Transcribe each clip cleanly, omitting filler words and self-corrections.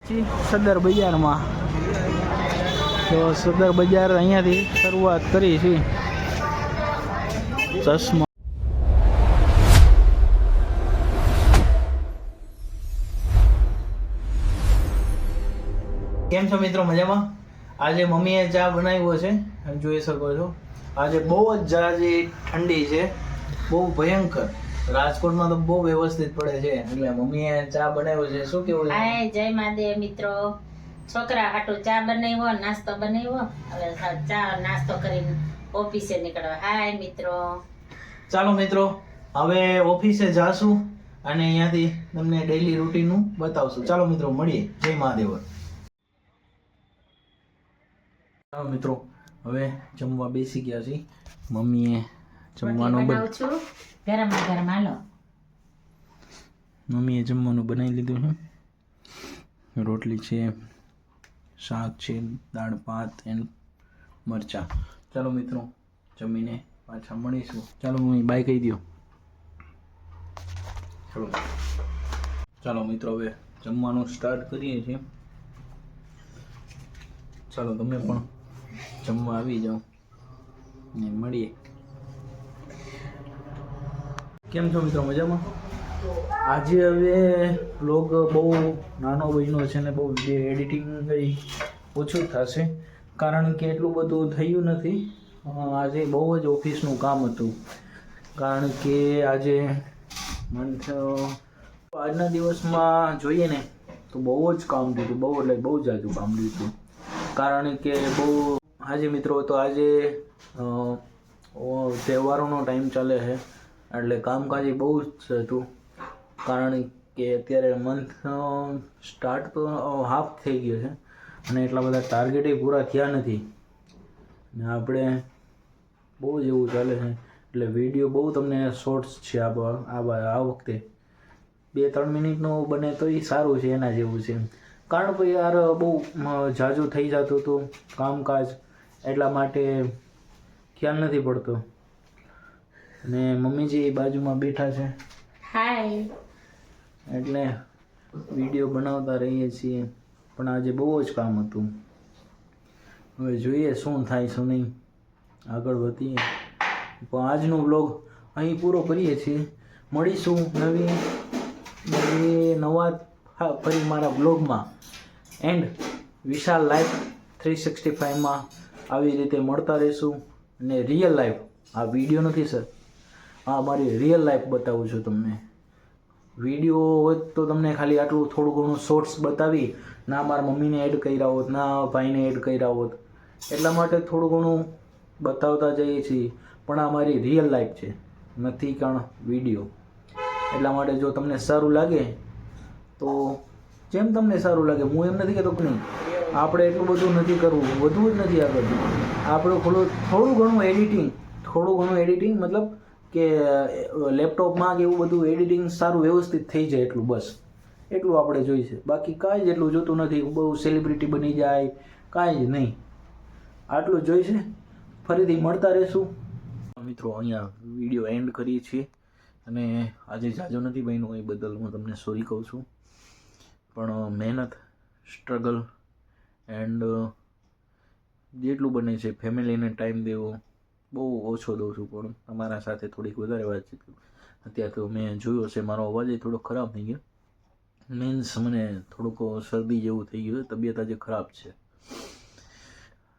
સદર બજારમાં તો સદર બજાર અહીંયાથી શરૂઆત કરી છે ચશ્મા. કેમ છો મિત્રો? મજામાં? આજે મમ્મીએ ચા બનાવ્યો છે, જોઈ શકો છો. આજે બહુ જ ઝાઝી ઠંડી છે, બહુ ભયંકર. રાજકોટમાં તો બહુ વ્યવસ્થિત પડે છે, એટલે મમ્મીએ ચા બનાવ્યો છે. શું કેવું છે? જય મહાદેવ મિત્રો. છોકરા હાટું ચા બનાવ્યો, નાસ્તો બનાવ્યો. હવે ચા નાસ્તો કરીને ઓફિસે નીકળવા. હાય મિત્રો. ચાલો મિત્રો, હવે ઓફિસે જાશું અને અહીંયાથી તમને ડેઈલી રૂટીનનું બતાવશું. ચાલો મિત્રો, મળીએ. જય મહાદેવ. ચાલો મિત્રો, હવે જમવા બેસી ગયા છીએ. મમ્મીએ જમવાનું બનાવું છું. ગરમ ગરમ હાલો. મમ્મીએ જમવાનું બનાવી લીધું છે. રોટલી છે, શાક છે, દાળ ભાત એન્ડ મરચાં. ચાલો મિત્રો, જમીને પાછા મળીશું. ચાલો મમ્મી બાય કહી દો. ચાલો મિત્રો, હવે જમવાનું સ્ટાર્ટ કરીએ છીએ. ચાલો તમે પણ જમવા આવી જાઓ ને મળીએ. કેમ છો મિત્રો? મજામાં? આજે હવે બ્લોગ બહુ નાનો બન્યો છે ને બહુ એડિટિંગ ઓછું થશે, કારણ કે એટલું બધું થયું નથી. આજે બહુ જ ઓફિસનું કામ હતું, કારણ કે આજે આજના દિવસમાં જોઈએ ને તો બહુ જ કામ દીધું, બહુ એટલે બહુ જાજુ કામ દીધું. કારણ કે બહુ આજે મિત્રો તો આજે તહેવારોનો ટાઈમ ચાલે છે, એટલે કામકાજ બહુ જ હતું. કારણ કે અત્યારે મંથ સ્ટાર્ટ તો હાફ થઈ ગયો છે અને એટલા બધા ટાર્ગેટે પૂરા થયા નથી ને આપણે બહુ જ એવું ચાલે છે. એટલે વિડીયો બહુ તમને શોર્ટ્સ છે આ વખતે 2-3 મિનિટનો બને તો એ સારું છે, એના જેવું છે. કારણ કે યાર બહુ ઝાઝું થઈ જતું હતું કામકાજ, એટલા માટે ખ્યાલ નથી પડતો. ને મમ્મીજી બાજુમાં બેઠા છે. હાય. એટલે વિડીયો બનાવતા રહીએ છીએ, પણ આજે બહુ જ કામ હતું. હવે જોઈએ શું થાય શું નહીં, આગળ વધીએ. પણ આજનો બ્લોગ અહીં પૂરો કરીએ છીએ. મળીશું નવા ફરી મારા બ્લોગમાં એન્ડ વિશાલ લાઈફ 365માં આવી રીતે મળતા રહીશું. અને રિયલ લાઈફ, આ વિડીયો નથી સર, આ મારી રિયલ લાઈફ બતાવું છું તમને. વિડીયો હોય તો તમને ખાલી આટલું થોડું ઘણું શોર્ટ્સ બતાવી, ના મારા મમ્મીને એડ કર્યા હોત, ના ભાઈને એડ કર્યા હોત, એટલા માટે થોડું ઘણું બતાવતા જઈએ છીએ. પણ આ મારી રિયલ લાઈફ છે, નથી કારણ વિડીયો. એટલા માટે જો તમને સારું લાગે તો જેમ તમને સારું લાગે, હું એમ નથી કહેતો કે નહીં આપણે એટલું બધું નથી કરવું, વધવું જ નથી આગળ. આપણે થોડું ઘણું એડિટિંગ મતલબ કે લેપટોપમાં કે એવું બધું એડિટિંગ સારું વ્યવસ્થિત થઈ જાય એટલું, બસ એટલું આપણે જોઈશે. બાકી કાંઈ જ એટલું જોતું નથી, બહુ સેલિબ્રિટી બની જાય કાંઈ જ નહીં, આટલું જોઈશે. ફરીથી મળતા રહેશું મિત્રો. અહીંયા વિડીયો એન્ડ કરીએ છીએ અને આજે ઝાઝો નથી બન્યો એ બદલ હું તમને સોરી કહું છું. પણ મહેનત, સ્ટ્રગલ એન્ડ જેટલું બને છે ફેમિલીને ટાઈમ દેવો બહુ ઓછો દઉં છું, પણ તમારા સાથે થોડીક વધારે વાતચીત કરું. અત્યારે તો મેં જોયો છે મારો અવાજ થોડો ખરાબ થઈ ગયો, મીન્સ મને થોડુંક શરદી જેવું થઈ ગયું, તબિયત આજે ખરાબ છે.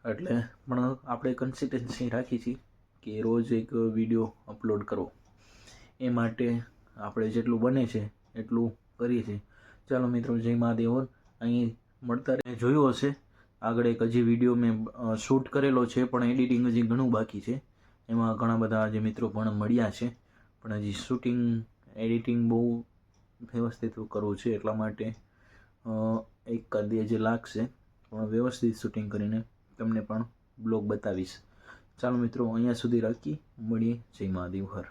એટલે પણ આપણે કન્સિસ્ટન્સી રાખી છીએ કે રોજ એક વિડીયો અપલોડ કરવો, એ માટે આપણે જેટલું બને છે એટલું કરીએ છીએ. ચાલો મિત્રો, જય મહાદેવ. અહીં મળતા રહે. જોયું હશે આગળ એક હજી વિડીયો મેં શૂટ કરેલો છે, પણ એડિટિંગ હજી ઘણું બાકી છે. એમાં ઘણા બધા જે મિત્રો પણ મળ્યા છે, પણ હજી શૂટિંગ એડિટિંગ બહુ વ્યવસ્થિત કરવું છે, એટલા માટે એક કદી હજી લાગશે, પણ વ્યવસ્થિત શૂટિંગ કરીને તમને પણ બ્લોગ બતાવીશ. ચાલો મિત્રો, અહીંયા સુધી રાખી, મળીએ. જય મહાદેવ હર.